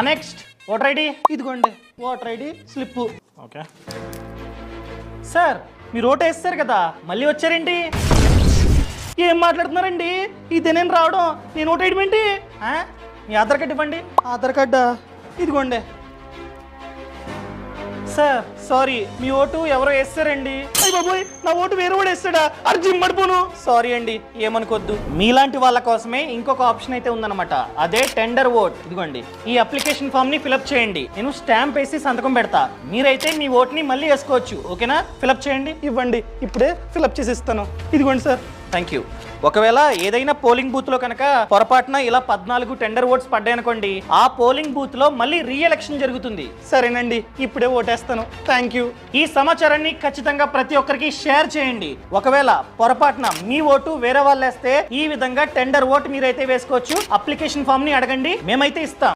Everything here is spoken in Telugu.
నెక్స్ట్ ఓటర్ ఐడి ఇదిగోండి voter ID slip. Okay sir మీరు ఓటు వేస్తారు కదా మళ్ళీ వచ్చారేంటి? ఏం మాట్లాడుతున్నారండి? ఇదే నేను రావడం, నేను ఓటు వేయడం ఏంటి? మీ ఆధార్ కార్డు ఇవ్వండి. ఆధార్ కార్డా ఇదిగోండి. సార్ సారీ మీ ఓటు ఎవరో వేస్తారండి. అయ్య బాబోయ్ నా ఓటు వేరే వాడు వేస్తాడా? అర్జున్ పడిపోను. సారీ అండి ఏమనుకోద్దు. మీలాంటి వాళ్ళ కోసమే ఇంకొక ఆప్షన్ అయితే ఉందన్నమాట, అదే టెండర్ ఓట్. ఇదిగోండి ఈ అప్లికేషన్ ఫామ్ ని ఫిలప్ చేయండి, నేను స్టాంప్ వేసి సంతకం పెడతా. మీరైతే మీ ఓట్ ని మళ్ళీ వేసుకోవచ్చు. ఓకేనా? ఫిలప్ చేయండి. ఇవ్వండి ఇప్పుడే ఫిలప్ చేసి ఇస్తాను. ఇదిగోండి సార్. Thank you. ఒకవేళ ఏదైనా పోలింగ్ బూత్ లో కనుక పొరపాటున ఇలా 14 టెండర్ ఓట్స్ పడ్డాయనుకోండి, ఆ పోలింగ్ బూత్ లో మళ్ళీ రీఎలక్షన్ జరుగుతుంది. సరేనండి ఇప్పుడే ఓటేస్తాను. Thank you. ఈ సమాచారాన్ని ఖచ్చితంగా ప్రతి ఒక్కరికి షేర్ చేయండి. ఒకవేళ పొరపాటున మీ ఓటు వేరే వాళ్ళు వేస్తే ఈ విధంగా టెండర్ ఓట్ మీరైతే వేసుకోవచ్చు. అప్లికేషన్ ఫామ్ ని అడగండి, మేమైతే ఇస్తాం.